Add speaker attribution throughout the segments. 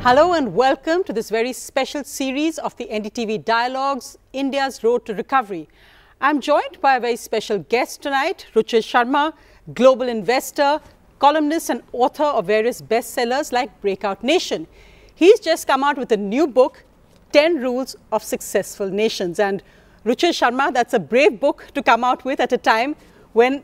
Speaker 1: Hello and welcome to this very special series of the NDTV Dialogues, India's Road to Recovery. I'm joined by a very special guest tonight, Ruchir Sharma, global investor, columnist and author of various bestsellers like Breakout Nation. He's just come out with a new book, 10 Rules of Successful Nations. And Ruchir Sharma, that's a brave book to come out with at a time when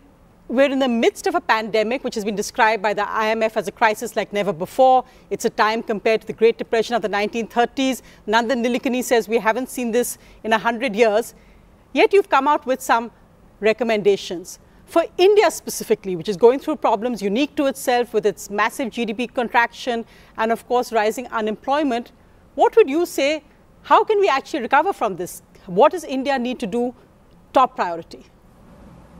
Speaker 1: we're in the midst of a pandemic, which has been described by the IMF as a crisis like never before. It's a time compared to the Great Depression of the 1930s. Nandan Nilekani says we haven't seen this in 100 years. Yet you've come out with some recommendations. For India specifically, which is going through problems unique to itself with its massive GDP contraction and, of course, rising unemployment, what would you say, how can we actually recover from this? What does India need to do top priority?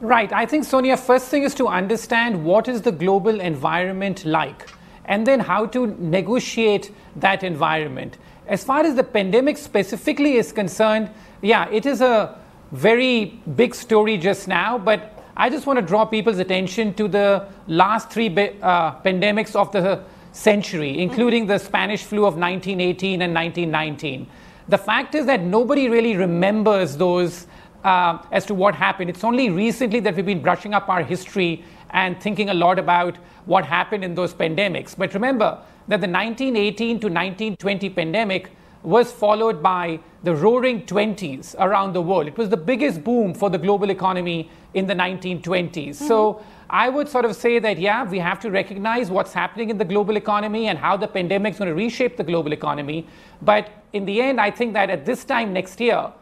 Speaker 2: Right. I think, Sonia, first thing is to understand what is the global environment like, and then how to negotiate that environment. As far as the pandemic specifically is concerned, yeah, it is a very big story just now, but I just want to draw people's attention to the last three pandemics of the century, including the Spanish flu of 1918 and 1919. The fact is that nobody really remembers those as to what happened. It's only recently that we've been brushing up our history and thinking a lot about what happened in those pandemics. But remember that the 1918 to 1920 pandemic was followed by the roaring 20s around the world. It was the biggest boom for the global economy in the 1920s. So I would sort of say that, yeah, we have to recognize what's happening in the global economy and how the pandemic is going to reshape the global economy. But in the end, I think that at this time next year,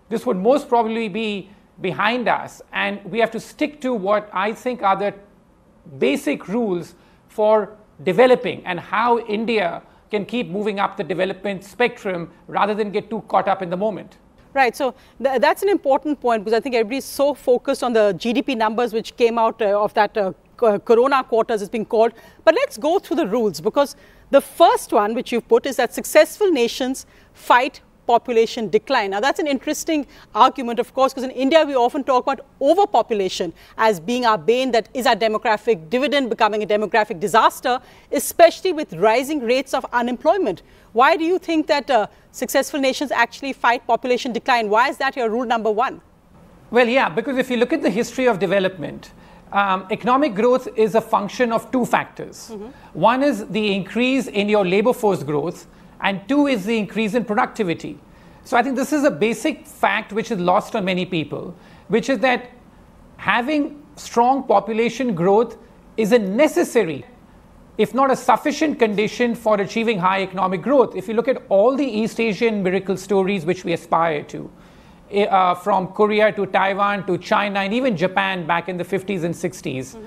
Speaker 2: this would most probably be behind us, and we have to stick to what I think are the basic rules for developing and how India can keep moving up the development spectrum rather than get too caught up in the moment.
Speaker 1: Right. So that's an important point, because I think everybody's so focused on the GDP numbers which came out of that Corona quarter, as it's been called. But let's go through the rules, because the first one which you've put is that successful nations fight population decline. Now, that's an interesting argument, of course, because in India, we often talk about overpopulation as being our bane, that is our demographic dividend becoming a demographic disaster, especially with rising rates of unemployment. Why do you think that successful nations actually fight population decline? Why is that your rule number one?
Speaker 2: Well, yeah, because if you look at the history of development, economic growth is a function of two factors. One is the increase in your labor force growth, and two is the increase in productivity. So I think this is a basic fact which is lost on many people, which is that having strong population growth is a necessary, if not a sufficient condition for achieving high economic growth. If you look at all the East Asian miracle stories which we aspire to, from Korea to Taiwan to China and even Japan back in the 50s and 60s,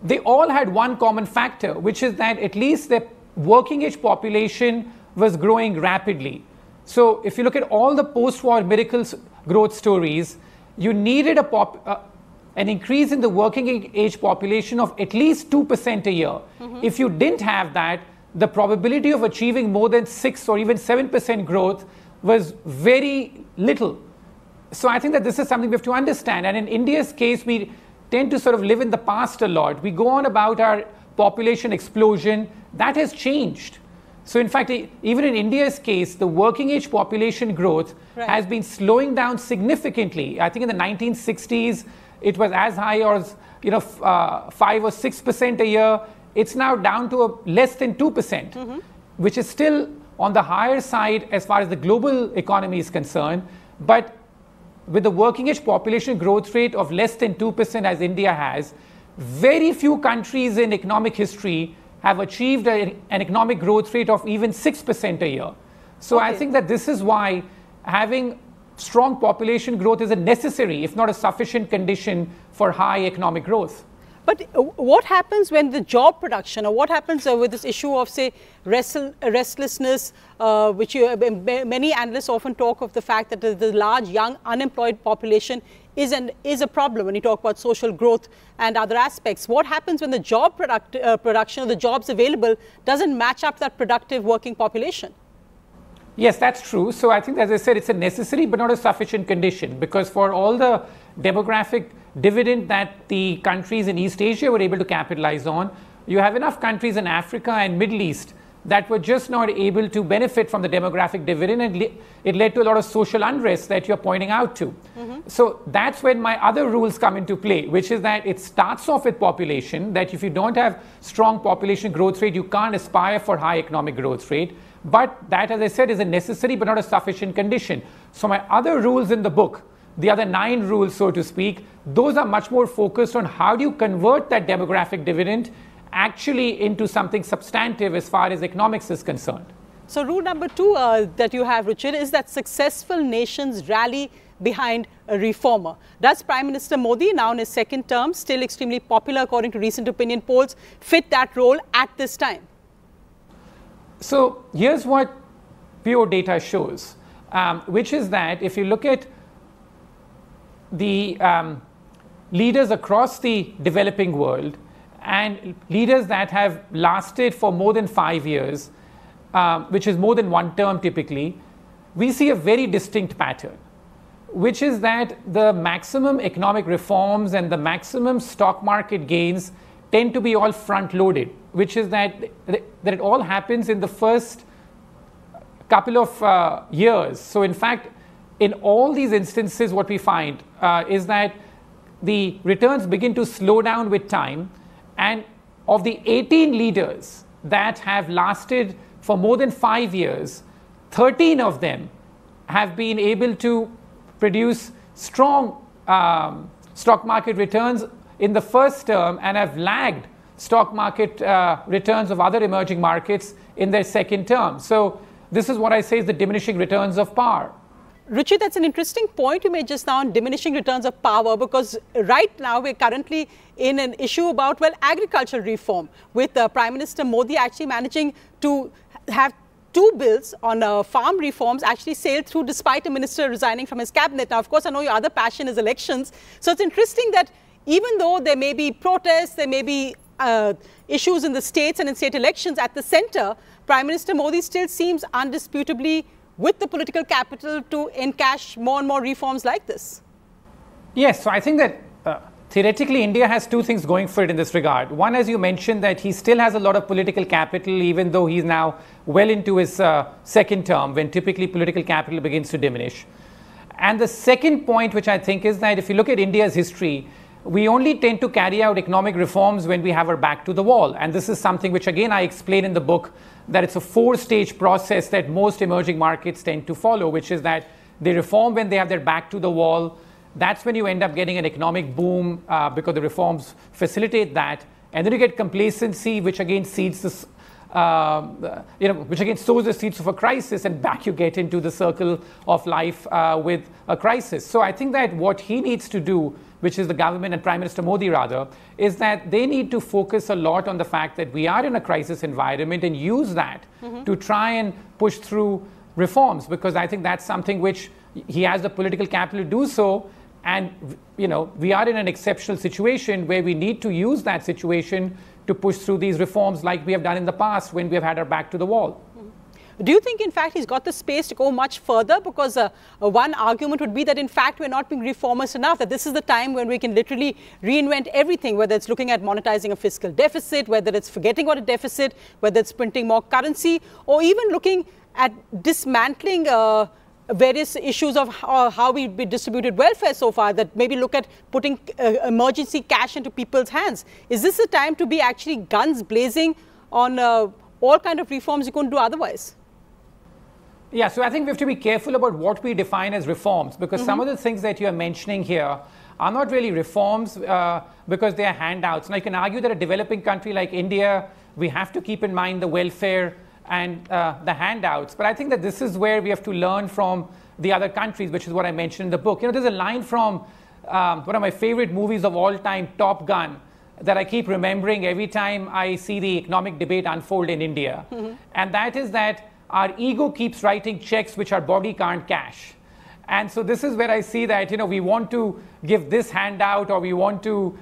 Speaker 2: they all had one common factor, which is that at least the working age population was growing rapidly. So if you look at all the post-war miracle growth stories, you needed an increase in the working age population of at least 2% a year. If you didn't have that, the probability of achieving more than 6 or even 7% growth was very little. So I think that this is something we have to understand. And in India's case, we tend to sort of live in the past a lot. We go on about our population explosion. That has changed. So in fact, even in India's case, the working age population growth has been slowing down significantly. I think in the 1960s, it was as high as 5 or 6% a year. It's now down to less than 2%, which is still on the higher side as far as the global economy is concerned. But with the working age population growth rate of less than 2% as India has, very few countries in economic history have achieved an economic growth rate of even 6% a year. So I think that this is why having strong population growth is a necessary, if not a sufficient condition for high economic growth.
Speaker 1: But what happens when the job production, or what happens with this issue of, say, restlessness, which many analysts often talk of the fact that the large young unemployed population is a problem when you talk about social growth and other aspects. What happens when the job production or the jobs available doesn't match up that productive working population?
Speaker 2: Yes, that's true. So I think, as I said, it's a necessary but not a sufficient condition, because for all the demographic dividend that the countries in East Asia were able to capitalize on, you have enough countries in Africa and Middle East that were just not able to benefit from the demographic dividend, and it led to a lot of social unrest that you're pointing out to. So that's when my other rules come into play, which is that it starts off with population, that if you don't have strong population growth rate, you can't aspire for high economic growth rate. But that, as I said, is a necessary but not a sufficient condition. So my other rules in the book, the other 9 rules, so to speak, those are much more focused on how do you convert that demographic dividend actually into something substantive as far as economics is concerned.
Speaker 1: So rule number 2 that you have, Ruchir, is that successful nations rally behind a reformer. Does Prime Minister Modi, now in his 2nd term, still extremely popular according to recent opinion polls, fit that role at this time?
Speaker 2: So here's what pure data shows, which is that if you look at the leaders across the developing world and leaders that have lasted for more than 5 years, which is more than 1 term typically, we see a very distinct pattern, which is that the maximum economic reforms and the maximum stock market gains tend to be all front-loaded, which is that it all happens in the first couple of years. So in fact, in all these instances, what we find is that the returns begin to slow down with time. And of the 18 leaders that have lasted for more than 5 years, 13 of them have been able to produce strong stock market returns in the first term and have lagged stock market returns of other emerging markets in their 2nd term. So this is what I say is the diminishing returns of power.
Speaker 1: Ruchir, that's an interesting point you made just now on diminishing returns of power, because right now we're currently in an issue about, well, agricultural reform, with Prime Minister Modi actually managing to have 2 bills on farm reforms actually sailed through despite a minister resigning from his cabinet. Now, of course, I know your other passion is elections. So it's interesting that even though there may be protests, there may be issues in the states and in state elections at the center, Prime Minister Modi still seems undisputably with the political capital to encash more and more reforms like this.
Speaker 2: Yes, so I think that theoretically India has 2 things going for it in this regard. One, as you mentioned, that he still has a lot of political capital, even though he's now well into his 2nd term, when typically political capital begins to diminish. And the second point, which I think is that if you look at India's history, we only tend to carry out economic reforms when we have our back to the wall. And this is something which, again, I explain in the book, that it's a 4-stage process that most emerging markets tend to follow, which is that they reform when they have their back to the wall. That's when you end up getting an economic boom because the reforms facilitate that. And then you get complacency, which again seeds this, which again sows the seeds of a crisis, and back you get into the circle of life with a crisis. So I think that what he needs to do, which is the government and Prime Minister Modi rather, is that they need to focus a lot on the fact that we are in a crisis environment and use that to try and push through reforms, because I think that's something which he has the political capital to do so. And, we are in an exceptional situation where we need to use that situation to push through these reforms like we have done in the past when we have had our back to the wall.
Speaker 1: Do you think, in fact, he's got the space to go much further? Because one argument would be that, in fact, we're not being reformist enough, that this is the time when we can literally reinvent everything, whether it's looking at monetizing a fiscal deficit, whether it's forgetting what a deficit, whether it's printing more currency, or even looking at dismantling various issues of how we've distributed welfare so far, that maybe look at putting emergency cash into people's hands. Is this the time to be actually guns blazing on all kind of reforms you couldn't do otherwise?
Speaker 2: Yeah, so I think we have to be careful about what we define as reforms, because some of the things that you are mentioning here are not really reforms because they are handouts. Now, you can argue that a developing country like India, we have to keep in mind the welfare and the handouts. But I think that this is where we have to learn from the other countries, which is what I mentioned in the book. There's a line from one of my favorite movies of all time, Top Gun, that I keep remembering every time I see the economic debate unfold in India. And that is that our ego keeps writing checks which our body can't cash. And so this is where I see that, we want to give this handout, or we want to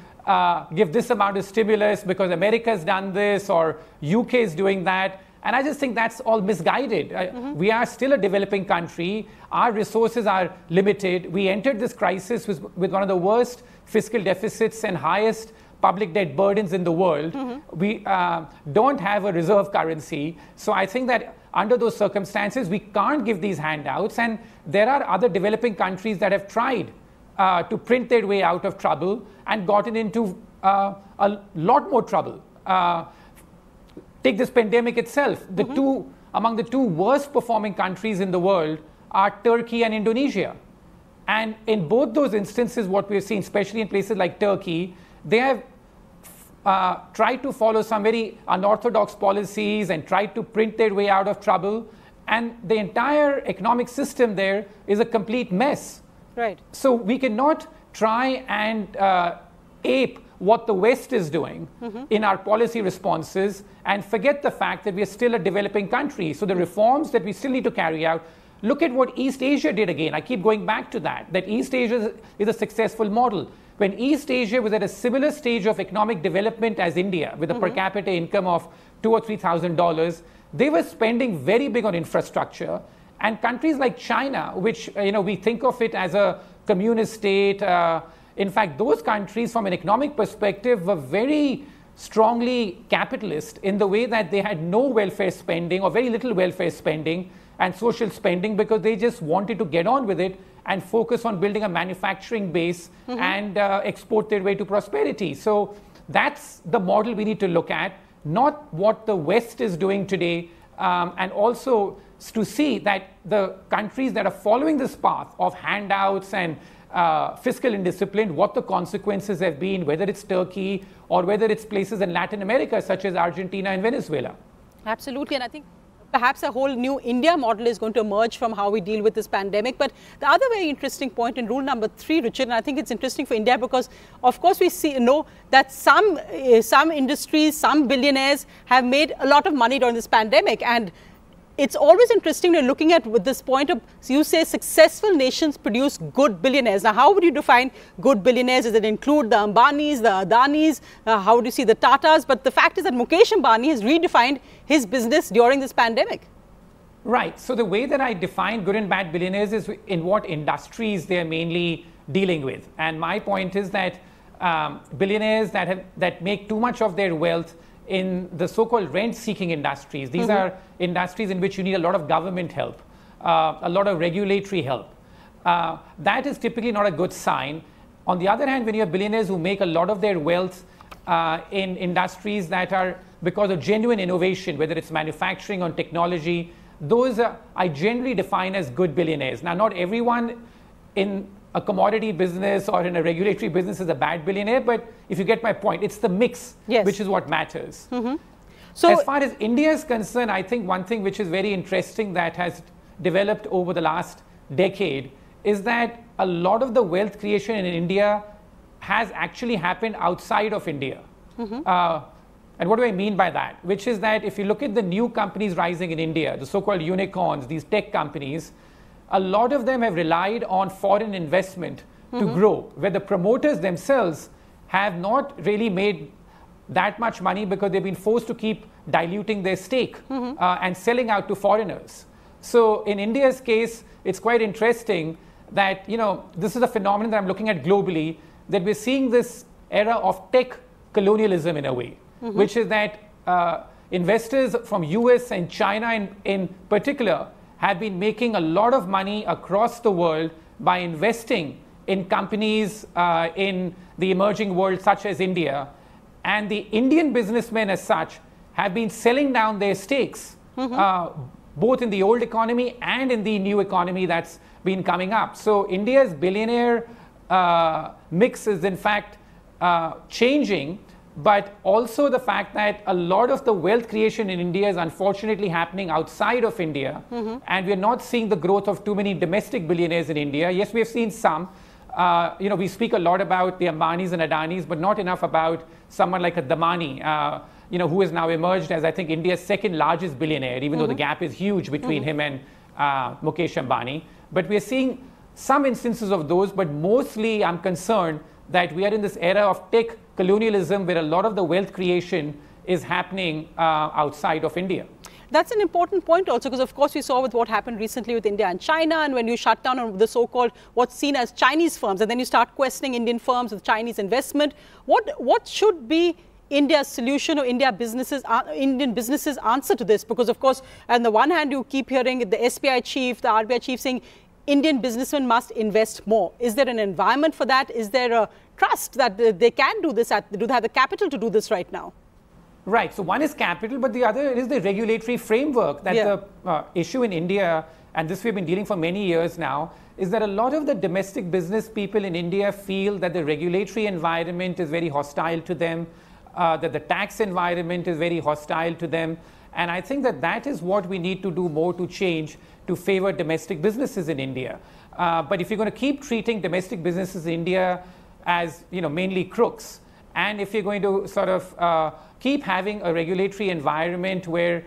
Speaker 2: give this amount of stimulus because America's done this or UK is doing that. And I just think that's all misguided. We are still a developing country. Our resources are limited. We entered this crisis with one of the worst fiscal deficits and highest public debt burdens in the world. We don't have a reserve currency. So I think that under those circumstances, we can't give these handouts. And there are other developing countries that have tried to print their way out of trouble and gotten into a lot more trouble. Take this pandemic itself. Among the two worst performing countries in the world are Turkey and Indonesia. And in both those instances, what we've seen, especially in places like Turkey, they have tried to follow some very unorthodox policies and tried to print their way out of trouble. And the entire economic system there is a complete mess.
Speaker 1: Right.
Speaker 2: So we cannot try and ape what the West is doing in our policy responses and forget the fact that we are still a developing country. So the reforms that we still need to carry out, look at what East Asia did again. I keep going back to that East Asia is a successful model. When East Asia was at a similar stage of economic development as India, with a per capita income of $2,000 or $3,000, they were spending very big on infrastructure. And countries like China, which we think of it as a communist state, in fact, those countries from an economic perspective were very strongly capitalist in the way that they had no welfare spending or very little welfare spending and social spending, because they just wanted to get on with it and focus on building a manufacturing base and export their way to prosperity. So that's the model we need to look at, not what the West is doing today, and also to see that the countries that are following this path of handouts and fiscal indiscipline, what the consequences have been, whether it's Turkey or whether it's places in Latin America such as Argentina and Venezuela.
Speaker 1: Absolutely, and I think perhaps a whole new India model is going to emerge from how we deal with this pandemic. But the other very interesting point in rule number 3, Ruchir, and I think it's interesting for India because, of course, we know that some industries, some billionaires have made a lot of money during this pandemic. And it's always interesting when looking at with this point of, you say successful nations produce good billionaires. Now, how would you define good billionaires? Does it include the Ambanis, the Adanis? How would you see the Tatas? But the fact is that Mukesh Ambani has redefined his business during this pandemic.
Speaker 2: Right. So the way that I define good and bad billionaires is in what industries they're mainly dealing with. And my point is that billionaires that make too much of their wealth in the so-called rent-seeking industries. These are industries in which you need a lot of government help, a lot of regulatory help. That is typically not a good sign. On the other hand, when you have billionaires who make a lot of their wealth in industries that are because of genuine innovation, whether it's manufacturing or technology, those I generally define as good billionaires. Now, not everyone in a commodity business or in a regulatory business is a bad billionaire, but if you get my point, it's the mix, which is what matters. So as far as India is concerned, I think one thing which is very interesting that has developed over the last decade is that a lot of the wealth creation in India has actually happened outside of India. And what do I mean by that? Which is that if you look at the new companies rising in India, the so-called unicorns, these tech companies, a lot of them have relied on foreign investment to grow, where the promoters themselves have not really made that much money because they've been forced to keep diluting their stake and selling out to foreigners. So in India's case, it's quite interesting that, this is a phenomenon that I'm looking at globally, that we're seeing this era of tech colonialism in a way, which is that investors from US and China in particular have been making a lot of money across the world by investing in companies in the emerging world such as India. And the Indian businessmen as such have been selling down their stakes, both in the old economy and in the new economy that's been coming up. So India's billionaire mix is in fact changing, but also the fact that a lot of the wealth creation in India is unfortunately happening outside of India, and we're not seeing the growth of too many domestic billionaires in India. Yes, we have seen some. We speak a lot about the Ambanis and Adanis, but not enough about someone like a Damani, who has now emerged as, I think, India's second largest billionaire, even though the gap is huge between him and Mukesh Ambani. But we're seeing some instances of those, but mostly I'm concerned that we are in this era of tech colonialism where a lot of the wealth creation is happening outside of India.
Speaker 1: That's an important point also, because of course we saw with what happened recently with India and China, and when you shut down on the so-called what's seen as Chinese firms, and then you start questioning Indian firms with Chinese investment. What should be India's solution, or Indian businesses' answer to this? Because of course, on the one hand, you keep hearing the SBI chief, the RBI chief saying Indian businessmen must invest more. Is there an environment for that? Is there a trust that they can do this? Do they have the capital to do this right now?
Speaker 2: Right. So one is capital, but the other is the regulatory framework. That the issue in India, and this we've been dealing for many years now, is that a lot of the domestic business people in India feel that the regulatory environment is very hostile to them, that the tax environment is very hostile to them. And I think that that is what we need to do more to change, to favor domestic businesses in India. But if you're going to keep treating domestic businesses in India as mainly crooks, and if you're going to sort of keep having a regulatory environment where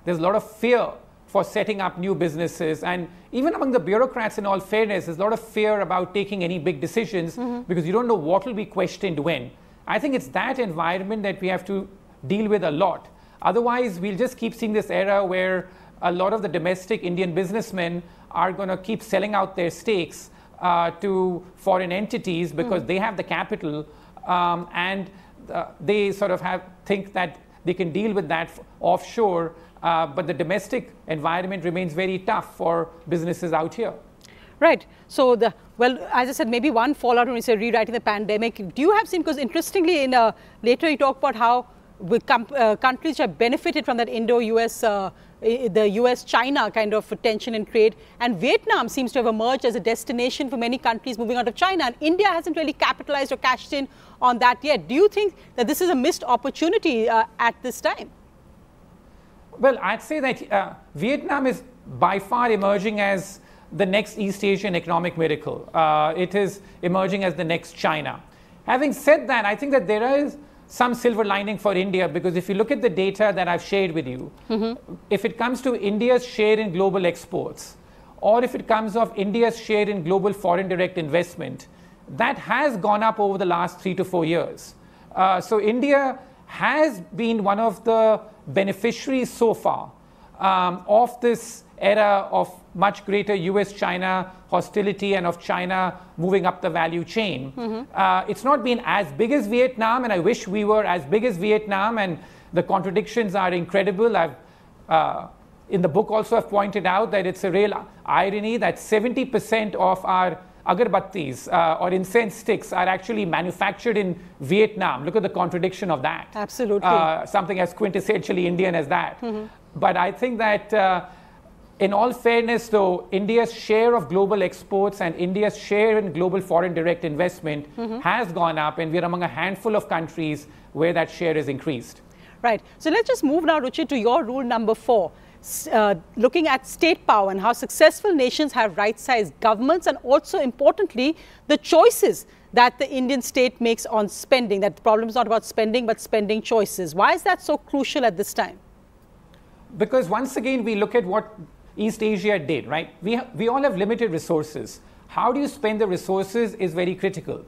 Speaker 2: there's a lot of fear for setting up new businesses, and even among the bureaucrats, in all fairness, there's a lot of fear about taking any big decisions because you don't know what will be questioned when. I think it's that environment that we have to deal with a lot. Otherwise, we'll just keep seeing this era where a lot of the domestic Indian businessmen are going to keep selling out their stakes to foreign entities because they have the capital, and they sort of think that they can deal with that offshore, but the domestic environment remains very tough for businesses out here.
Speaker 1: Right. So, well, as I said, maybe one fallout when you say rewriting the pandemic. Do you have seen, because interestingly, later you talk about how countries have benefited from that Indo-US, the US-China kind of tension in trade, and Vietnam seems to have emerged as a destination for many countries moving out of China, and India hasn't really capitalized or cashed in on that yet. Do you think that this is a missed opportunity at this time?
Speaker 2: Well, I'd say that Vietnam is by far emerging as the next East Asian economic miracle. It is emerging as the next China. Having said that, I think that there is some silver lining for India, because if you look at the data that I've shared with you, if it comes to India's share in global exports, or if it comes of India's share in global foreign direct investment, that has gone up over the last 3 to 4 years. So India has been one of the beneficiaries so far of this era of much greater US-China hostility and of China moving up the value chain. It's not been as big as Vietnam, and I wish we were as big as Vietnam, and the contradictions are incredible. In the book also I've pointed out that it's a real irony that 70% of our agarbattis or incense sticks are actually manufactured in Vietnam. Look at the contradiction of that.
Speaker 1: Absolutely.
Speaker 2: Something as quintessentially Indian as that. But I think that in all fairness, though, India's share of global exports and India's share in global foreign direct investment has gone up, and we're among a handful of countries where that share is increased.
Speaker 1: Right. So let's just move now, Ruchir, to your rule number 4. Looking at state power and how successful nations have right-sized governments, and also importantly, the choices that the Indian state makes on spending. That the problem is not about spending, but spending choices. Why is that so crucial at this time?
Speaker 2: Because once again, we look at what East Asia did, right? We all have limited resources. How do you spend the resources is very critical.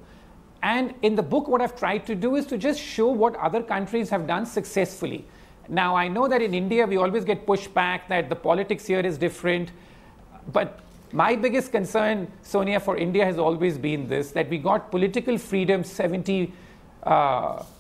Speaker 2: And in the book, what I've tried to do is to just show what other countries have done successfully. Now, I know that in India, we always get pushed back that the politics here is different. But my biggest concern, Sonia, for India has always been this, that we got political freedom 70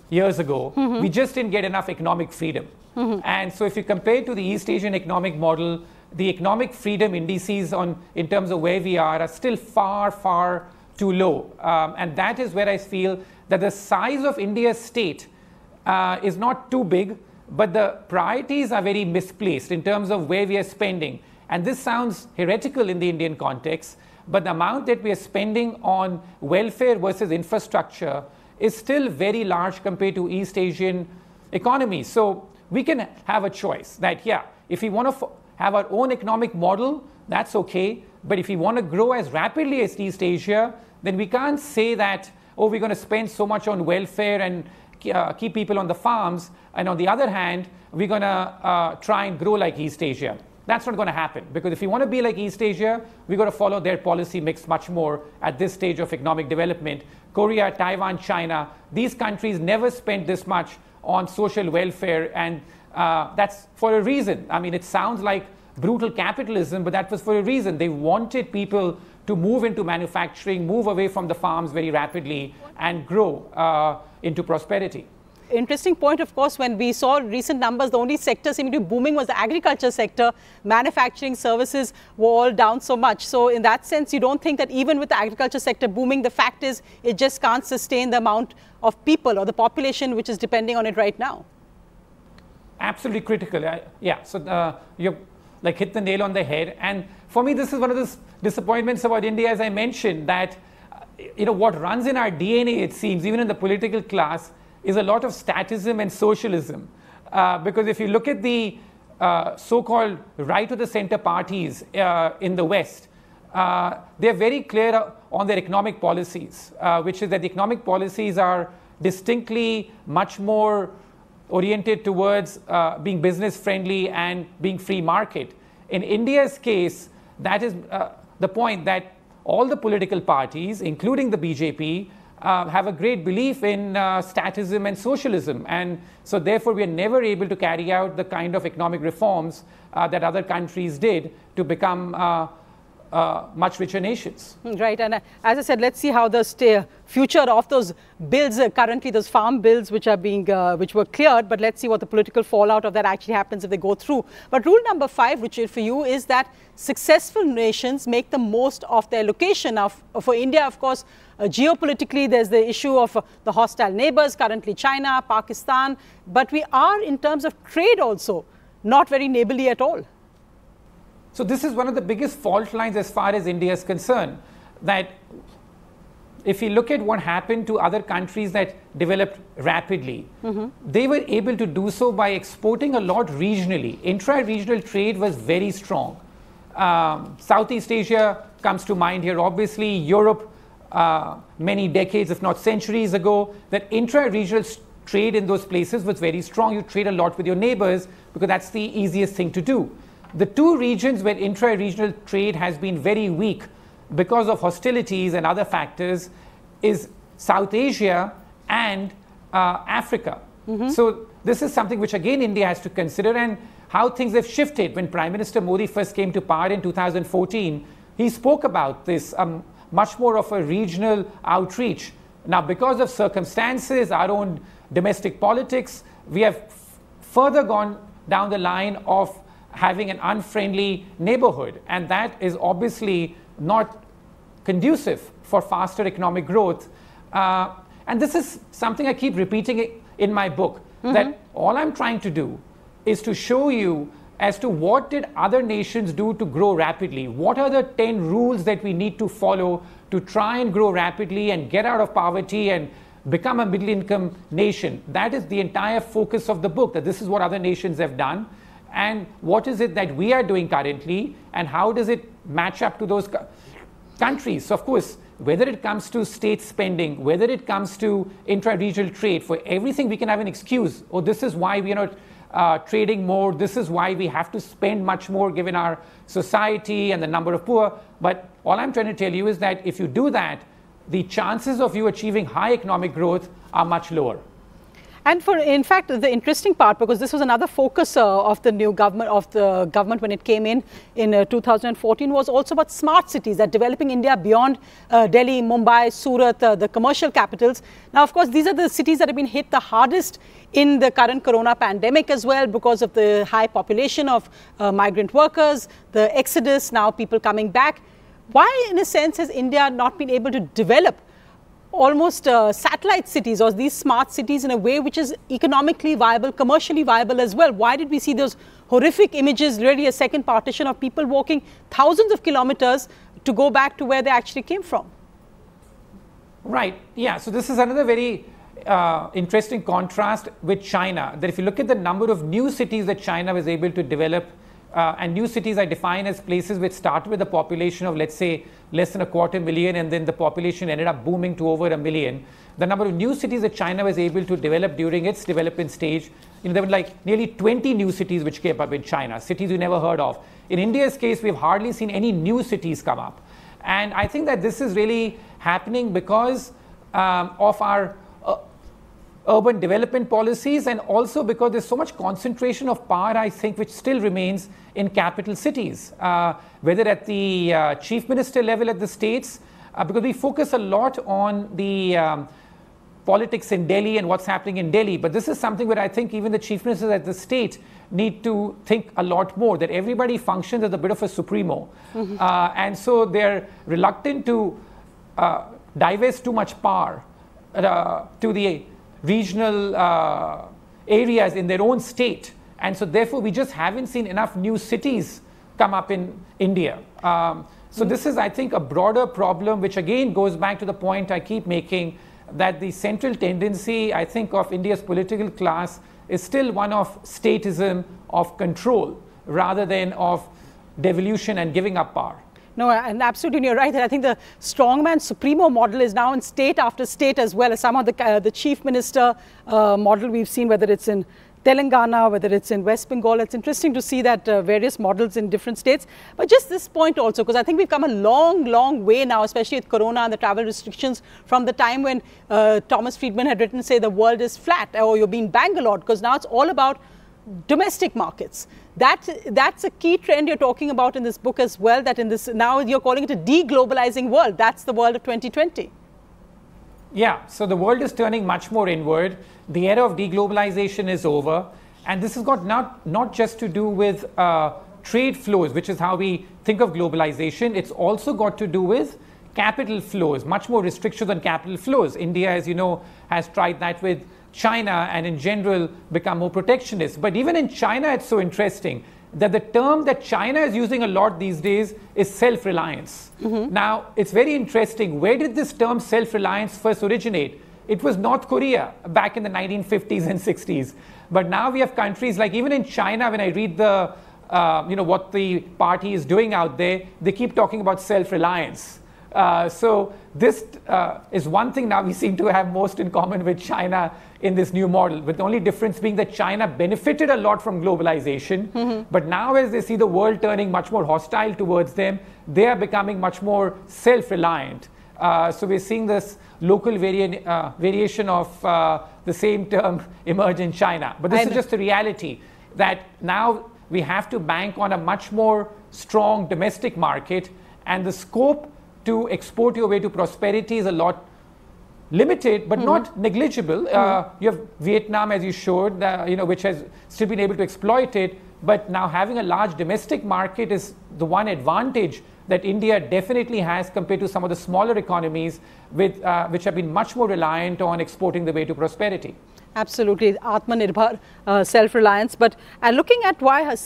Speaker 2: years ago. We just didn't get enough economic freedom. And so if you compare to the East Asian economic model, the economic freedom indices in terms of where we are still far, far too low. And that is where I feel that the size of India's state is not too big, but the priorities are very misplaced in terms of where we are spending. And this sounds heretical in the Indian context, but the amount that we are spending on welfare versus infrastructure is still very large compared to East Asian economies. So we can have a choice that, yeah, if we want to have our own economic model, that's okay. But if we want to grow as rapidly as East Asia, then we can't say that, oh, we're going to spend so much on welfare and keep people on the farms, and on the other hand, we're going to try and grow like East Asia. That's not going to happen, because if we want to be like East Asia, we've got to follow their policy mix much more at this stage of economic development. Korea, Taiwan, China, these countries never spent this much on social welfare, and that's for a reason. I mean, it sounds like brutal capitalism, but that was for a reason. They wanted people to move into manufacturing, move away from the farms very rapidly, and grow into prosperity.
Speaker 1: Interesting point, of course, when we saw recent numbers, the only sector seeming to be booming was the agriculture sector. Manufacturing services were all down so much. So in that sense, you don't think that even with the agriculture sector booming, the fact is it just can't sustain the amount of people or the population which is depending on it right now?
Speaker 2: Absolutely critical. Yeah, so you like hit the nail on the head. And for me, this is one of the disappointments about India, as I mentioned, that what runs in our DNA, it seems, even in the political class, is a lot of statism and socialism. Because if you look at the so-called right of the center parties in the West, they're very clear on their economic policies, which is that the economic policies are distinctly much more oriented towards being business friendly and being free market. In India's case, that is the point, that all the political parties, including the BJP, have a great belief in statism and socialism, and so therefore we are never able to carry out the kind of economic reforms that other countries did to become much richer nations.
Speaker 1: Right, and as I said, let's see how the future of those bills, currently those farm bills which are being, which were cleared, but let's see what the political fallout of that actually happens if they go through. But rule number 5, Ruchir, for you is that successful nations make the most of their location. Now, for India, of course, geopolitically, there's the issue of the hostile neighbors, currently China, Pakistan, but we are, in terms of trade also, not very neighborly at all.
Speaker 2: So this is one of the biggest fault lines as far as India is concerned, that if you look at what happened to other countries that developed rapidly, they were able to do so by exporting a lot regionally. Intra-regional trade was very strong. Southeast Asia comes to mind here, obviously. Europe, many decades, if not centuries ago, that intra-regional trade in those places was very strong. You trade a lot with your neighbors because that's the easiest thing to do. The two regions where intra-regional trade has been very weak because of hostilities and other factors is South Asia and Africa. So this is something which again India has to consider, and how things have shifted. When Prime Minister Modi first came to power in 2014, he spoke about this, much more of a regional outreach. Now, because of circumstances, our own domestic politics, we have further gone down the line of having an unfriendly neighborhood, and that is obviously not conducive for faster economic growth. And this is something I keep repeating in my book, that all I'm trying to do is to show you as to what did other nations do to grow rapidly. What are the 10 rules that we need to follow to try and grow rapidly and get out of poverty and become a middle income nation? That is the entire focus of the book, that this is what other nations have done. And what is it that we are doing currently, and how does it match up to those countries? So, of course, whether it comes to state spending, whether it comes to intra-regional trade, for everything we can have an excuse. Oh, this is why we are not trading more. This is why we have to spend much more given our society and the number of poor. But all I'm trying to tell you is that if you do that, the chances of you achieving high economic growth are much lower.
Speaker 1: And in fact, the interesting part, because this was another focus of the new government, when it came in 2014, was also about smart cities, that developing India beyond Delhi, Mumbai, Surat, the commercial capitals. Now, of course, these are the cities that have been hit the hardest in the current corona pandemic as well, because of the high population of migrant workers, the exodus, now people coming back. Why, in a sense, has India not been able to develop almost satellite cities or these smart cities in a way which is economically viable, commercially viable as well? Why did we see those horrific images, really a second partition of people walking thousands of kilometers to go back to where they actually came from?
Speaker 2: Right. Yeah. So this is another very interesting contrast with China, that if you look at the number of new cities that China was able to develop, and new cities I define as places which start with a population of, let's say, less than 250,000, and then the population ended up booming to over 1 million. The number of new cities that China was able to develop during its development stage, there were like nearly 20 new cities which came up in China, cities we never heard of. In India's case, we've hardly seen any new cities come up. And I think that this is really happening because of our urban development policies, and also because there's so much concentration of power, I think, which still remains in capital cities, whether at the chief minister level at the states, because we focus a lot on the politics in Delhi and what's happening in Delhi. But this is something where I think even the chief ministers at the state need to think a lot more, that everybody functions as a bit of a supremo. And so they're reluctant to divest too much power to the regional areas in their own state. And so therefore we just haven't seen enough new cities come up in India. So this is, I think, a broader problem, which again goes back to the point I keep making, that the central tendency, I think, of India's political class is still one of statism, of control, rather than of devolution and giving up power.
Speaker 1: No, and absolutely, you're right. I think the strongman supremo model is now in state after state as well as some of the chief minister model we've seen, whether it's in Telangana, whether it's in West Bengal. It's interesting to see that various models in different states. But just this point also, because I think we've come a long, long way now, especially with Corona and the travel restrictions, from the time when Thomas Friedman had written, say, the world is flat, or you're being Bangalore, because now it's all about domestic markets. That's a key trend you're talking about in this book as well, that in this, now you're calling it a deglobalizing world. That's the world of 2020.
Speaker 2: Yeah, so the world is turning much more inward. The era of deglobalization is over. And this has got not just to do with trade flows, which is how we think of globalization. It's also got to do with capital flows, much more restrictions on capital flows. India, as you know, has tried that with China and in general become more protectionist. But even in China, it's so interesting that the term that China is using a lot these days is self-reliance. Now, it's very interesting. Where did this term self-reliance first originate? It was North Korea back in the 1950s and 60s. But now we have countries like, even in China, when I read the, what the party is doing out there, they keep talking about self-reliance. So this is one thing now we seem to have most in common with China in this new model, with the only difference being that China benefited a lot from globalization. But now as they see the world turning much more hostile towards them, they are becoming much more self-reliant. So we're seeing this local variation of the same term emerge in China. But this is just a reality, that now we have to bank on a much more strong domestic market, and the scope to export your way to prosperity is a lot limited, but not negligible. You have Vietnam, as you showed, which has still been able to exploit it. But now having a large domestic market is the one advantage that India definitely has compared to some of the smaller economies which have been much more reliant on exporting the way to prosperity.
Speaker 1: Absolutely, Atmanirbhar, self-reliance. But looking at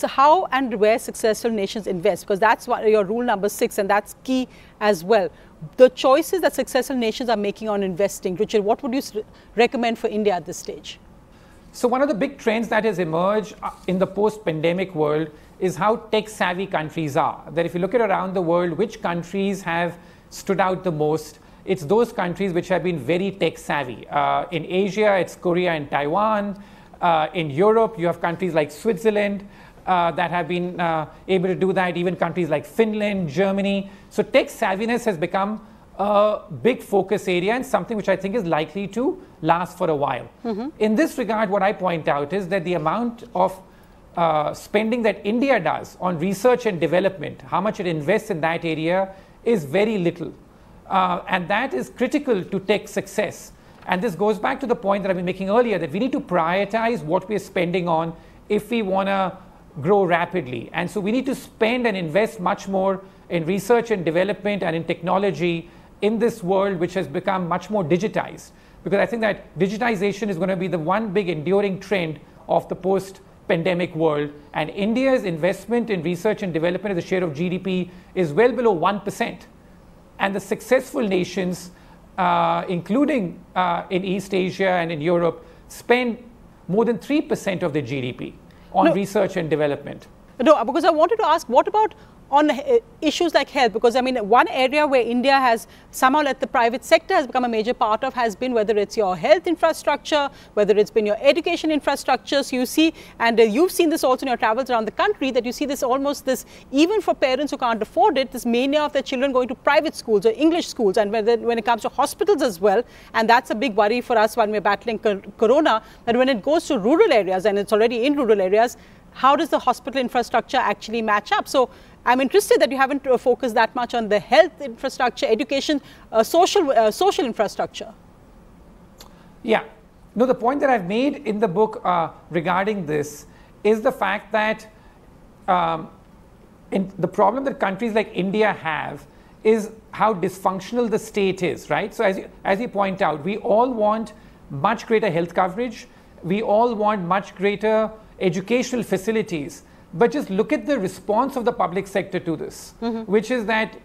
Speaker 1: how and where successful nations invest, because that's your rule number 6, and that's key as well. The choices that successful nations are making on investing, Ruchir, what would you recommend for India at this stage?
Speaker 2: So one of the big trends that has emerged in the post-pandemic world is how tech-savvy countries are. That if you look at around the world, which countries have stood out the most, it's those countries which have been very tech-savvy. In Asia, it's Korea and Taiwan. In Europe, you have countries like Switzerland that have been able to do that, even countries like Finland, Germany. So tech-savviness has become a big focus area and something which I think is likely to last for a while. In this regard, what I point out is that the amount of spending that India does on research and development, how much it invests in that area, is very little. And that is critical to tech success. And this goes back to the point that I've been making earlier, that we need to prioritize what we're spending on if we want to grow rapidly. And so we need to spend and invest much more in research and development and in technology in this world which has become much more digitized. Because I think that digitization is going to be the one big enduring trend of the post-pandemic world. And India's investment in research and development as a share of GDP is well below 1%. And the successful nations, including in East Asia and in Europe, spend more than 3% of their GDP on research and development.
Speaker 1: No, because I wanted to ask, what about on issues like health, because I mean, one area where India has somehow let the private sector has become a major part of has been whether it's your health infrastructure, whether it's been your education infrastructure. So you see, and you've seen this also in your travels around the country, that you see this almost this, even for parents who can't afford it, this mania of their children going to private schools or English schools, and when it comes to hospitals as well. And that's a big worry for us when we're battling corona, that when it goes to rural areas, and it's already in rural areas, how does the hospital infrastructure actually match up? So I'm interested that you haven't focused that much on the health infrastructure, education, social infrastructure.
Speaker 2: Yeah. No, the point that I've made in the book regarding this is the fact that the problem that countries like India have is how dysfunctional the state is, right? So as you point out, we all want much greater health coverage. We all want much greater educational facilities. But just look at the response of the public sector to this, which is that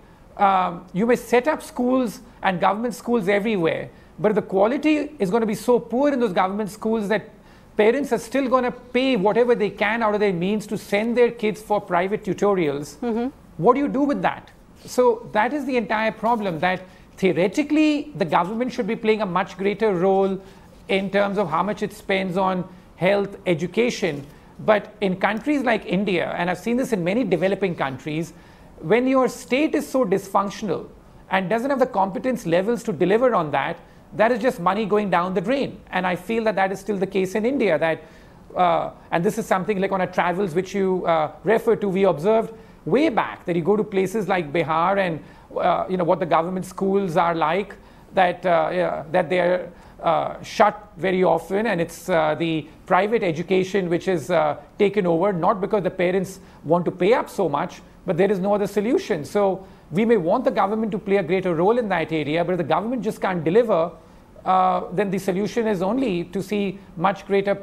Speaker 2: you may set up schools and government schools everywhere, but the quality is going to be so poor in those government schools that parents are still going to pay whatever they can out of their means to send their kids for private tutorials. What do you do with that? So that is the entire problem, that theoretically the government should be playing a much greater role in terms of how much it spends on health, education. But in countries like India, and I've seen this in many developing countries, when your state is so dysfunctional and doesn't have the competence levels to deliver on that, that is just money going down the drain. And I feel that that is still the case in India. That, and this is something like on our travels which you refer to, we observed way back that you go to places like Bihar and you know what the government schools are like, that that they are shut very often, and it's the private education which is taken over, not because the parents want to pay up so much, but there is no other solution. So we may want the government to play a greater role in that area, but if the government just can't deliver, then the solution is only to see much greater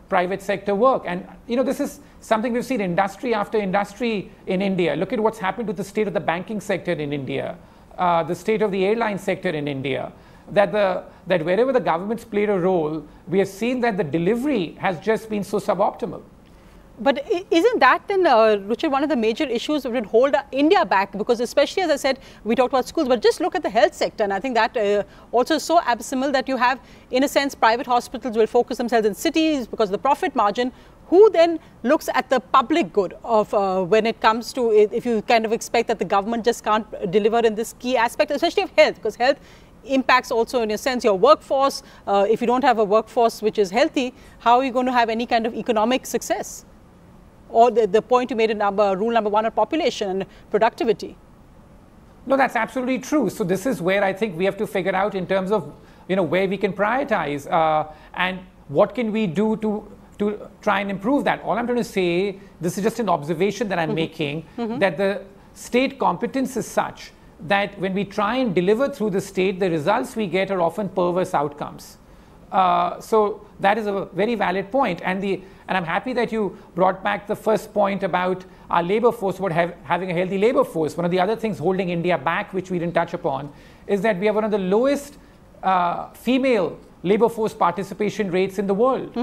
Speaker 2: private sector work. And you know, this is something we've seen industry after industry in India. Look at what's happened to the state of the banking sector in India, the state of the airline sector in India. That wherever the government's played a role, we have seen that the delivery has just been so suboptimal.
Speaker 1: But isn't that then, Ruchir, one of the major issues that would hold India back? Because especially, as I said, we talked about schools, but just look at the health sector. And I think that also is so abysmal that you have, in a sense, private hospitals will focus themselves in cities because of the profit margin. Who then looks at the public good of when it comes to, if you kind of expect that the government just can't deliver in this key aspect, especially of health, because health impacts also, in a sense, your workforce. If you don't have a workforce which is healthy, how are you going to have any kind of economic success? Or the point you made in rule number 1 of population and productivity.
Speaker 2: No, that's absolutely true. So this is where I think we have to figure out in terms of, you know, where we can prioritize and what can we do to try and improve that. All I'm trying to say, this is just an observation that I'm making, that the state competence is such that when we try and deliver through the state, the results we get are often perverse outcomes. So that is a very valid point. And I'm happy that you brought back the first point about our labor force, about having a healthy labor force. One of the other things holding India back, which we didn't touch upon, is that we have one of the lowest female labor force participation rates in the world.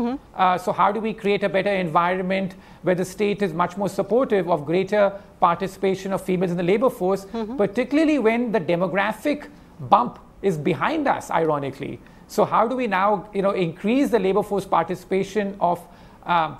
Speaker 2: So how do we create a better environment where the state is much more supportive of greater participation of females in the labor force, particularly when the demographic bump is behind us, ironically. So how do we now, you know, increase the labor force participation of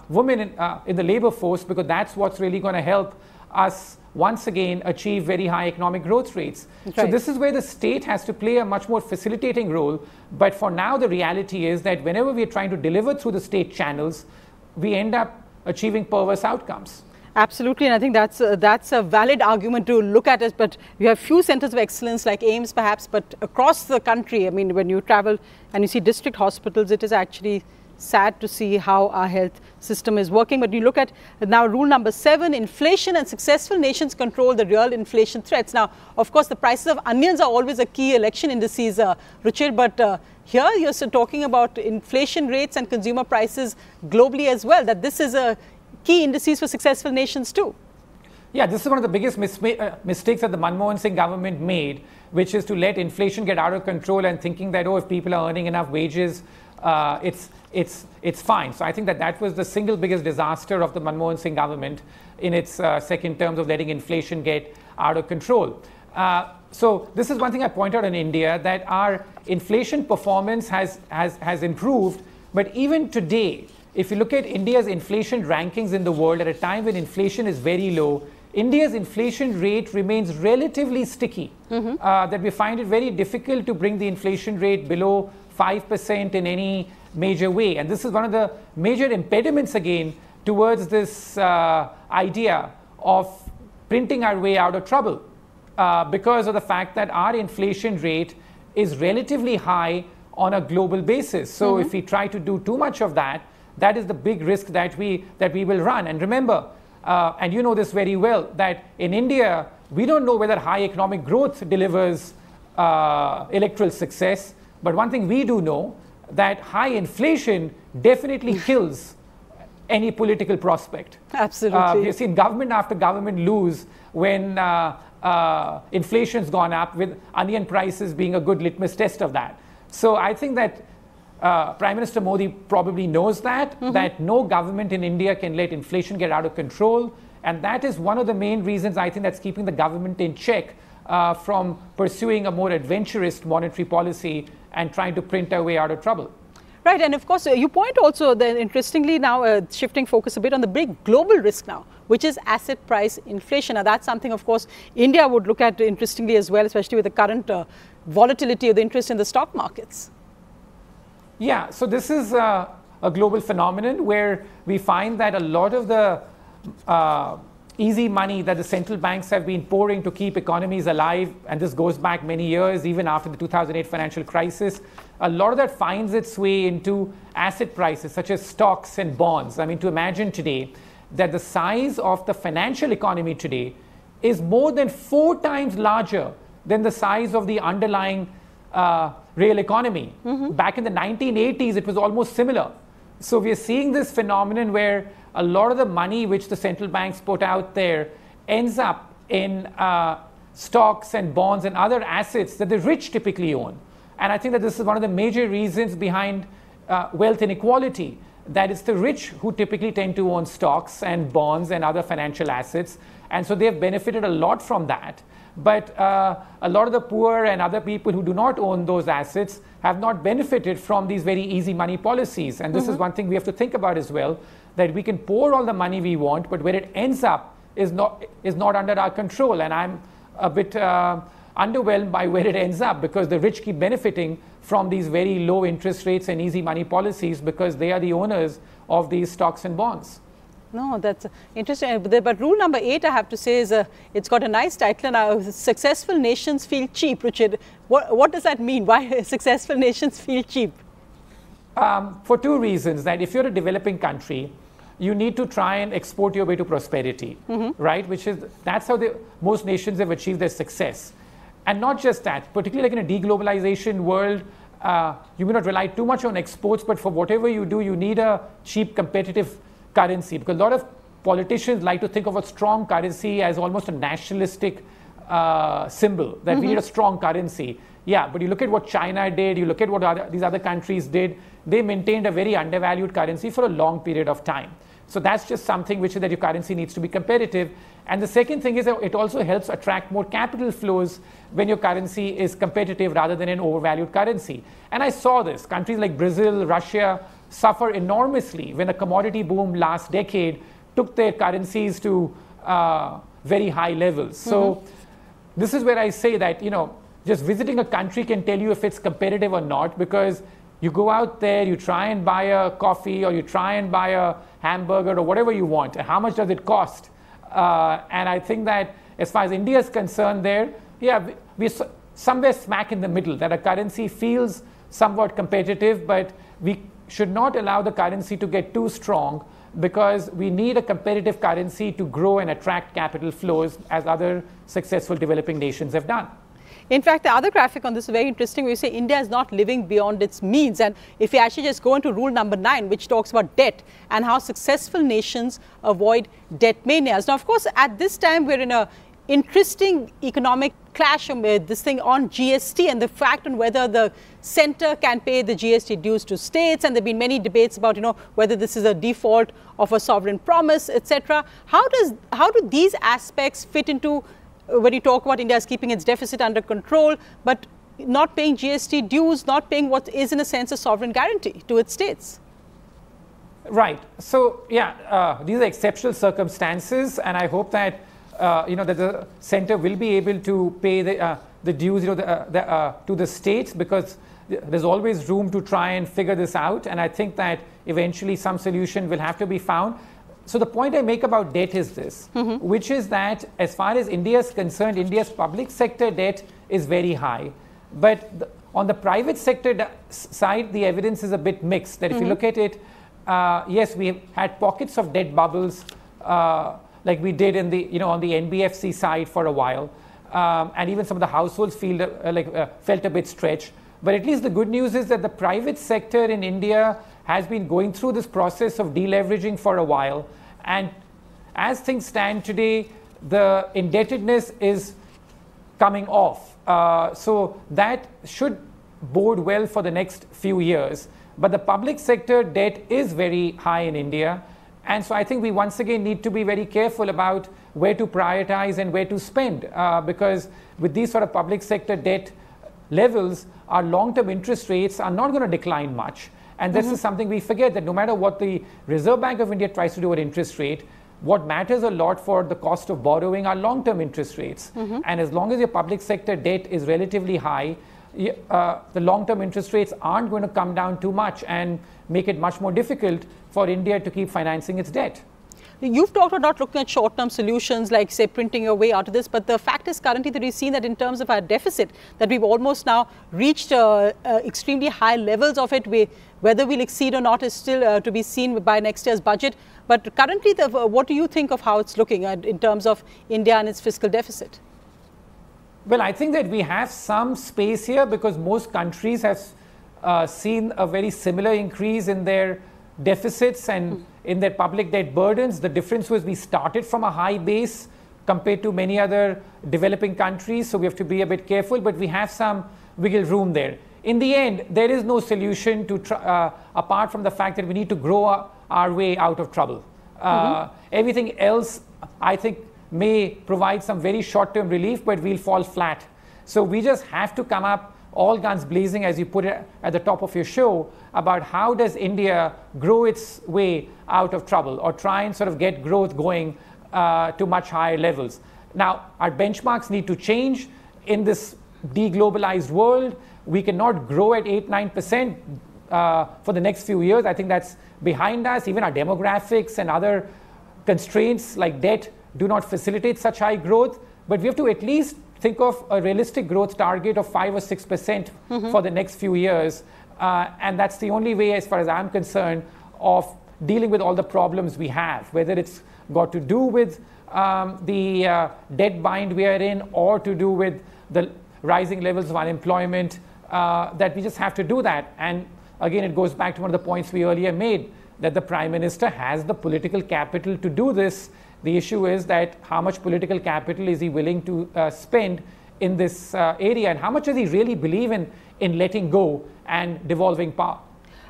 Speaker 2: women in the labor force, because that's what's really going to help us once again achieve very high economic growth rates. Right. So this is where the state has to play a much more facilitating role. But for now, the reality is that whenever we are trying to deliver through the state channels, we end up achieving perverse outcomes.
Speaker 1: Absolutely, and I think that's a valid argument to look at it. But you have few centers of excellence like AIIMS perhaps, but across the country, I mean, when you travel and you see district hospitals, it is actually sad to see how our health system is working. But you look at now rule number 7, inflation, and successful nations control the real inflation threats. Now, of course, the prices of onions are always a key election indices, Ruchir, but here you're talking about inflation rates and consumer prices globally as well, that this is a key indices for successful nations too.
Speaker 2: Yeah, this is one of the biggest mistakes that the Manmohan Singh government made, which is to let inflation get out of control and thinking that, oh, if people are earning enough wages, it's fine. So I think that was the single biggest disaster of the Manmohan Singh government in its second terms of letting inflation get out of control. So this is one thing I point out in India, that our inflation performance has improved. But even today, if you look at India's inflation rankings in the world at a time when inflation is very low, India's inflation rate remains relatively sticky. That we find it very difficult to bring the inflation rate below 5% in any major way. And this is one of the major impediments again towards this idea of printing our way out of trouble, because of the fact that our inflation rate is relatively high on a global basis. So if we try to do too much of that, that is the big risk that we will run. And remember, and you know this very well, that in India, we don't know whether high economic growth delivers electoral success. But one thing we do know, that high inflation definitely kills any political prospect.
Speaker 1: Absolutely.
Speaker 2: We've seen government after government lose when inflation's gone up, with onion prices being a good litmus test of that. So I think that Prime Minister Modi probably knows that, that no government in India can let inflation get out of control. And that is one of the main reasons I think that's keeping the government in check from pursuing a more adventurous monetary policy and trying to print our way out of trouble.
Speaker 1: Right, and of course, you point also that interestingly now shifting focus a bit on the big global risk now, which is asset price inflation. Now that's something, of course, India would look at interestingly as well, especially with the current volatility of the interest in the stock markets.
Speaker 2: Yeah, so this is a global phenomenon where we find that a lot of the easy money that the central banks have been pouring to keep economies alive, and this goes back many years, even after the 2008 financial crisis, a lot of that finds its way into asset prices such as stocks and bonds. I mean, to imagine today that the size of the financial economy today is more than 4 times larger than the size of the underlying real economy. Back in the 1980s, it was almost similar. So we are seeing this phenomenon where a lot of the money which the central banks put out there ends up in stocks and bonds and other assets that the rich typically own. And I think that this is one of the major reasons behind wealth inequality, that it's the rich who typically tend to own stocks and bonds and other financial assets. And so they've benefited a lot from that. But a lot of the poor and other people who do not own those assets have not benefited from these very easy money policies. And this is one thing we have to think about as well, that we can pour all the money we want, but where it ends up is not under our control. And I'm a bit underwhelmed by where it ends up, because the rich keep benefiting from these very low interest rates and easy money policies because they are the owners of these stocks and bonds.
Speaker 1: No, that's interesting. But rule number 8, I have to say, is it's got a nice title now. Successful nations feel cheap. Ruchir, what does that mean? Why successful nations feel cheap?
Speaker 2: For 2 reasons. That if you're a developing country, you need to try and export your way to prosperity, right? That's how most nations have achieved their success. And not just that, particularly like in a deglobalization world, you may not rely too much on exports, but for whatever you do, you need a cheap, competitive currency, because a lot of politicians like to think of a strong currency as almost a nationalistic symbol, that we need a strong currency. Yeah, but you look at what China did, you look at what these other countries did, they maintained a very undervalued currency for a long period of time. So that's just something which is that your currency needs to be competitive. And the second thing is that it also helps attract more capital flows when your currency is competitive rather than an overvalued currency. And I saw this. Countries like Brazil, Russia suffer enormously when a commodity boom last decade took their currencies to very high levels. So this is where I say that, just visiting a country can tell you if it's competitive or not, because you go out there, you try and buy a coffee or you try and buy a hamburger or whatever you want. How much does it cost? And I think that as far as India is concerned there, we're somewhere smack in the middle, that a currency feels somewhat competitive, but we should not allow the currency to get too strong, because we need a competitive currency to grow and attract capital flows as other successful developing nations have done.
Speaker 1: In fact, the other graphic on this is very interesting, where you say India is not living beyond its means. And if you actually just go into rule number 9, which talks about debt and how successful nations avoid debt manias. Now, of course, at this time, we're in a interesting economic clash with this thing on GST and the fact on whether the center can pay the GST dues to states, and there have been many debates about, whether this is a default of a sovereign promise, etc. How do these aspects fit into when you talk about India as keeping its deficit under control, but not paying GST dues, not paying what is in a sense a sovereign guarantee to its states?
Speaker 2: Right. So yeah, these are exceptional circumstances, and I hope that that the center will be able to pay the dues to the states, because there's always room to try and figure this out, and I think that eventually some solution will have to be found. So the point I make about debt is this, which is that as far as India is concerned, India's public sector debt is very high. But on the private sector side, the evidence is a bit mixed. That if you look at it, yes, we have had pockets of debt bubbles, like we did in the on the NBFC side for a while, and even some of the households felt a bit stretched. But at least the good news is that the private sector in India has been going through this process of deleveraging for a while, and as things stand today, the indebtedness is coming off. So that should bode well for the next few years. But the public sector debt is very high in India. And so I think we once again need to be very careful about where to prioritize and where to spend, because with these sort of public sector debt levels, our long-term interest rates are not going to decline much. And this is something we forget, that no matter what the Reserve Bank of India tries to do at interest rate, what matters a lot for the cost of borrowing are long-term interest rates. And as long as your public sector debt is relatively high, the long-term interest rates aren't going to come down too much and make it much more difficult for India to keep financing its debt.
Speaker 1: You've talked about looking at short-term solutions like, say, printing your way out of this, but the fact is currently that we've seen that in terms of our deficit, that we've almost now reached extremely high levels of it. Whether we'll exceed or not is still to be seen by next year's budget. But currently, what do you think of how it's looking in terms of India and its fiscal deficit?
Speaker 2: Well, I think that we have some space here, because most countries have seen a very similar increase in their deficits and in their public debt burdens. The difference was we started from a high base compared to many other developing countries, so we have to be a bit careful, but we have some wiggle room there. In the end, there is no solution to apart from the fact that we need to grow our way out of trouble. Everything else, I think, may provide some very short-term relief, but we'll fall flat. So we just have to come up all guns blazing, as you put it at the top of your show, about how does India grow its way out of trouble, or try and sort of get growth going to much higher levels. Now, our benchmarks need to change in this deglobalized world. We cannot grow at 8-9% for the next few years. I think that's behind us. Even our demographics and other constraints like debt do not facilitate such high growth, but we have to at least think of a realistic growth target of 5 or 6% for the next few years. And that's the only way, as far as I'm concerned, of dealing with all the problems we have, whether it's got to do with the debt bind we are in, or to do with the rising levels of unemployment, that we just have to do that. And again, it goes back to one of the points we earlier made, that the Prime Minister has the political capital to do this. The issue is that how much political capital is he willing to spend in this area, and how much does he really believe in letting go and devolving power?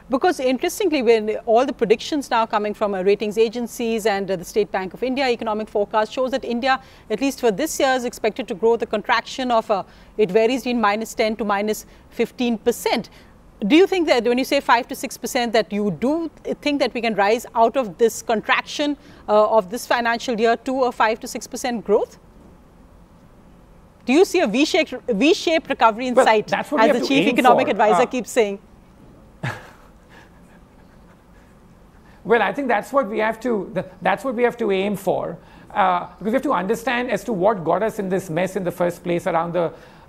Speaker 1: Because interestingly, when all the predictions now coming from ratings agencies and the State Bank of India economic forecast shows that India, at least for this year, is expected to grow the contraction of, it varies between -10 to -15%. Do you think that when you say 5 to 6%, that you do think that we can rise out of this contraction of this financial year to a 5 to 6% growth? Do you see a V-shaped recovery in sight, as the chief economic advisor keeps saying?
Speaker 2: Well, I think that's what we have to aim for, because we have to understand as to what got us in this mess in the first place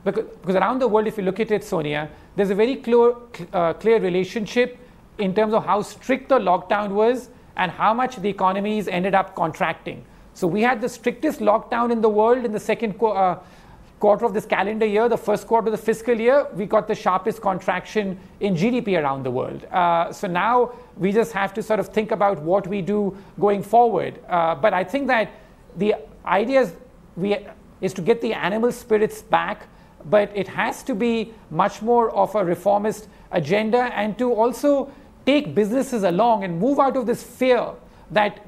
Speaker 2: because around the world, if you look at it, Sonia, there's a very clear relationship in terms of how strict the lockdown was and how much the economies ended up contracting. So we had the strictest lockdown in the world in the second quarter of this calendar year. The first quarter of the fiscal year, we got the sharpest contraction in GDP around the world. So now we just have to sort of think about what we do going forward. But I think that the idea is is to get the animal spirits back, but it has to be much more of a reformist agenda, and to also take businesses along and move out of this fear that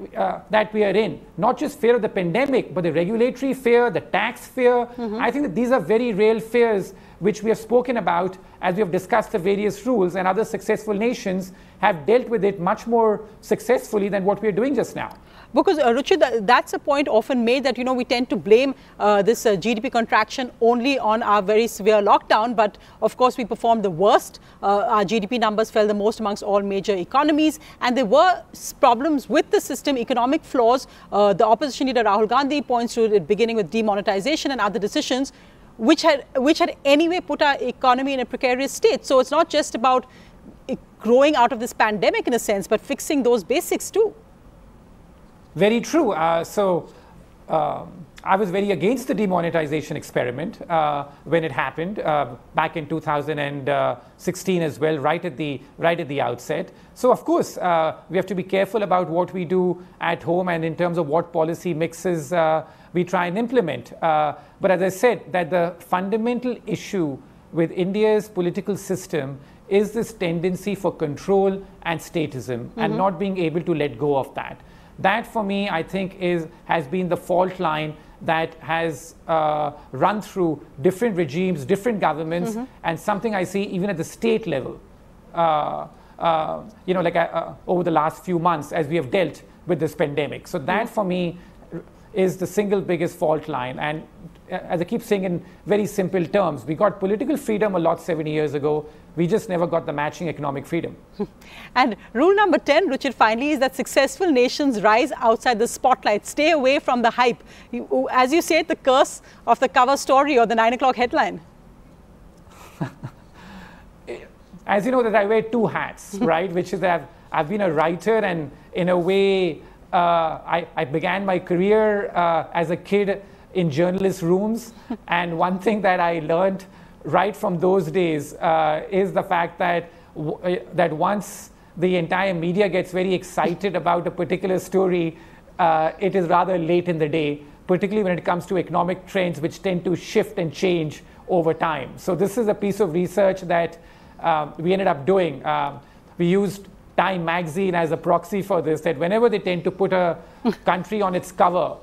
Speaker 2: we are in. Not just fear of the pandemic, but the regulatory fear, the tax fear. I think that these are very real fears which we have spoken about as we have discussed the various rules, and other successful nations have dealt with it much more successfully than what we are doing just now.
Speaker 1: Because, Ruchir, that's a point often made that, we tend to blame this GDP contraction only on our very severe lockdown. But, of course, we performed the worst. Our GDP numbers fell the most amongst all major economies. And there were problems with the system, economic flaws. The opposition leader Rahul Gandhi points to it beginning with demonetization and other decisions, which had anyway put our economy in a precarious state. So it's not just about growing out of this pandemic in a sense, but fixing those basics too.
Speaker 2: Very true. I was very against the demonetization experiment when it happened back in 2016 as well, right at the outset. So of course we have to be careful about what we do at home and in terms of what policy mixes we try and implement. But as I said, that the fundamental issue with India's political system is this tendency for control and statism, and not being able to let go of that. That, for me, I think has been the fault line that has run through different regimes, different governments, and something I see even at the state level, over the last few months as we have dealt with this pandemic. So that, for me, is the single biggest fault line. And as I keep saying in very simple terms, we got political freedom a lot 70 years ago. We just never got the matching economic freedom. And
Speaker 1: rule number 10, Ruchir, finally, is that successful nations rise outside the spotlight, stay away from the hype. As you say, the curse of the cover story or the 9 o'clock headline.
Speaker 2: As you know, that I wear two hats, right? Which is that I've been a writer, and in a way, I began my career as a kid in journalist rooms. And one thing that I learned right from those days is the fact that that once the entire media gets very excited about a particular story, it is rather late in the day, particularly when it comes to economic trends, which tend to shift and change over time. So this is a piece of research that we ended up doing. We used Time magazine as a proxy for this, that whenever they tend to put a country on its cover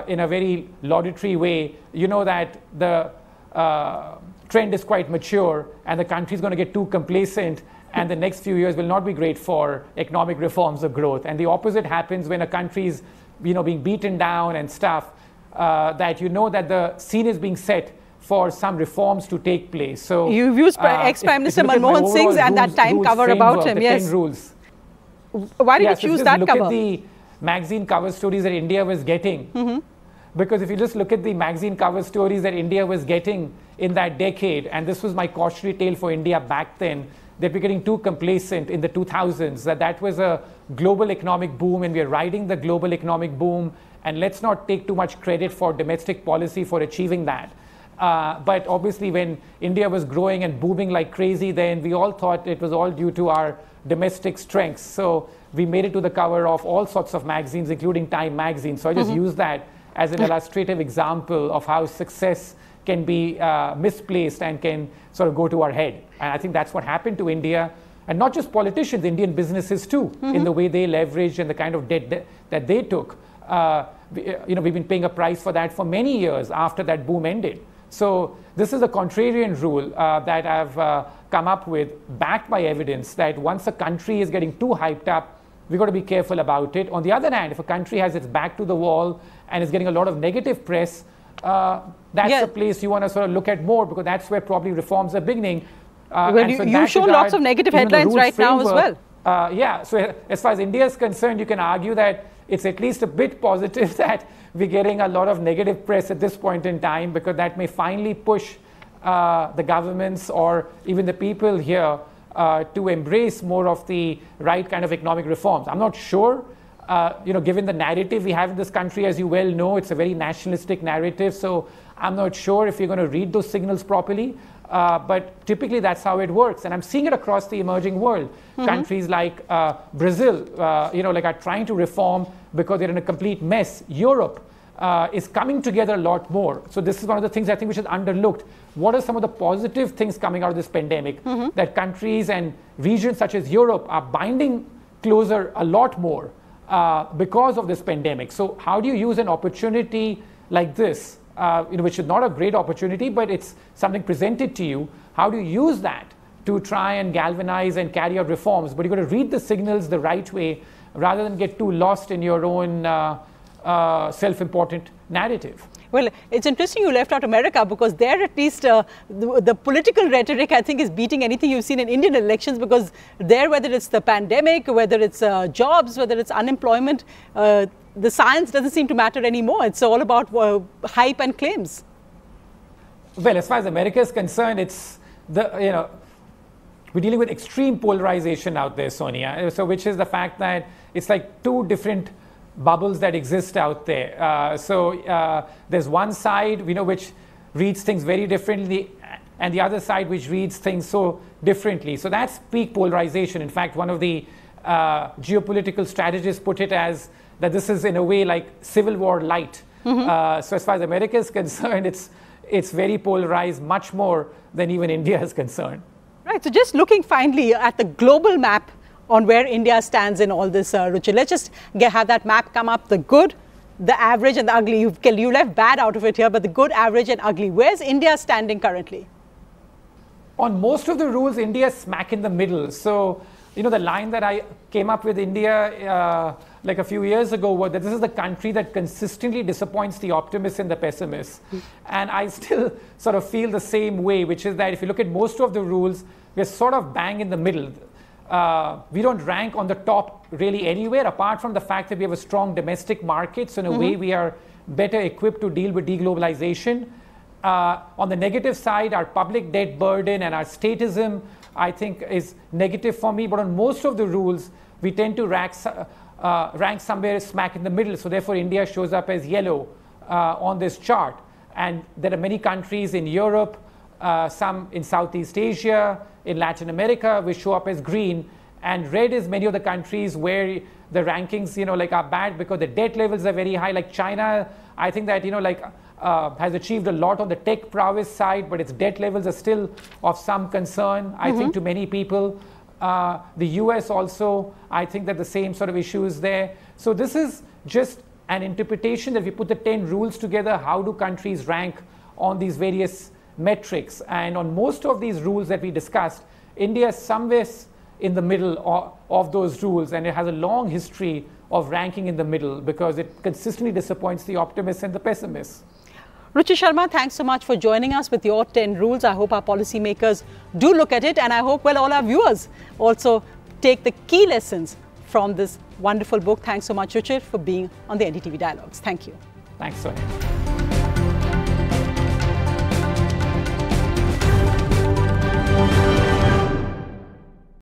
Speaker 2: in a very laudatory way, you know that the trend is quite mature and the country is going to get too complacent, and the next few years will not be great for economic reforms or growth. And the opposite happens when a country is being beaten down and stuff, that that the scene is being set for some reforms to take place. So
Speaker 1: you've used ex-Prime Minister Manmohan Singh's and that Time cover about him. Yes.
Speaker 2: 10 rules.
Speaker 1: Why did you choose that
Speaker 2: look
Speaker 1: cover?
Speaker 2: At the magazine cover stories that India was getting. Because if you just look at the magazine cover stories that India was getting in that decade, and this was my cautionary tale for India back then, that we're getting too complacent in the 2000s, that was a global economic boom and we're riding the global economic boom, and let's not take too much credit for domestic policy for achieving that. But obviously when India was growing and booming like crazy, then we all thought it was all due to our domestic strengths. So we made it to the cover of all sorts of magazines, including Time magazine. So I just use that as an illustrative example of how success can be misplaced and can sort of go to our head. And I think that's what happened to India, and not just politicians, Indian businesses too, in the way they leveraged and the kind of debt that they took. We've been paying a price for that for many years after that boom ended. So this is a contrarian rule that I've come up with, backed by evidence, that once a country is getting too hyped up, we've got to be careful about it. On the other hand, if a country has its back to the wall and is getting a lot of negative press, that's a place you want to sort of look at more, because that's where probably reforms are beginning.
Speaker 1: Well, you show lots of negative headlines right now as well.
Speaker 2: Yeah, so as far as India is concerned, you can argue that it's at least a bit positive that we're getting a lot of negative press at this point in time, because that may finally push the governments or even the people here to embrace more of the right kind of economic reforms. I'm not sure, given the narrative we have in this country, as you well know, it's a very nationalistic narrative. So I'm not sure if you're going to read those signals properly. But typically that's how it works. And I'm seeing it across the emerging world. Countries like Brazil, are trying to reform because they're in a complete mess. Europe, is coming together a lot more. So this is one of the things I think which is underlooked. What are some of the positive things coming out of this pandemic? That countries and regions such as Europe are binding closer a lot more because of this pandemic. So how do you use an opportunity like this, which is not a great opportunity, but it's something presented to you? How do you use that to try and galvanize and carry out reforms? But you've got to read the signals the right way rather than get too lost in your own self-important narrative.
Speaker 1: Well, it's interesting you left out America, because there at least the political rhetoric, I think, is beating anything you've seen in Indian elections, because there, whether it's the pandemic, whether it's jobs, whether it's unemployment, the science doesn't seem to matter anymore. It's all about hype and claims.
Speaker 2: Well, as far as America is concerned, it's we're dealing with extreme polarization out there, Sonia. So which is the fact that it's like two different bubbles that exist out there. There's one side, which reads things very differently, and the other side which reads things so differently. So that's peak polarization. In fact, one of the geopolitical strategists put it as that this is in a way like Civil War light. So as far as America is concerned, it's very polarized, much more than even India is concerned.
Speaker 1: Right. So just looking finally at the global map on where India stands in all this, Ruchir. Let's just have that map come up, the good, the average and the ugly. You left bad out of it here, but the good, average and ugly. Where's India standing currently?
Speaker 2: On most of the rules, India is smack in the middle. So, the line that I came up with India like a few years ago was that this is the country that consistently disappoints the optimists and the pessimists. And I still sort of feel the same way, which is that if you look at most of the rules, we're sort of bang in the middle. We don't rank on the top really anywhere, apart from the fact that we have a strong domestic market. So in a way, we are better equipped to deal with deglobalization. On the negative side, our public debt burden and our statism, I think, is negative for me. But on most of the rules, we tend to rank somewhere smack in the middle. So therefore, India shows up as yellow on this chart. And there are many countries in Europe, some in Southeast Asia, in Latin America, which show up as green. And red is many of the countries where the rankings, are bad because the debt levels are very high. Like China, I think that, has achieved a lot on the tech prowess side, but its debt levels are still of some concern, I think, to many people. The US also, I think that the same sort of issues there. So this is just an interpretation that we put the 10 rules together. How do countries rank on these various metrics? And on most of these rules that we discussed, India is somewhere in the middle of those rules, and it has a long history of ranking in the middle because it consistently disappoints the optimists and the pessimists.
Speaker 1: Ruchir Sharma, thanks so much for joining us with your 10 rules. I hope our policymakers do look at it, and I hope, all our viewers also take the key lessons from this wonderful book. Thanks so much, Ruchir, for being on the NDTV Dialogues. Thank you.
Speaker 2: Thanks, Sonia.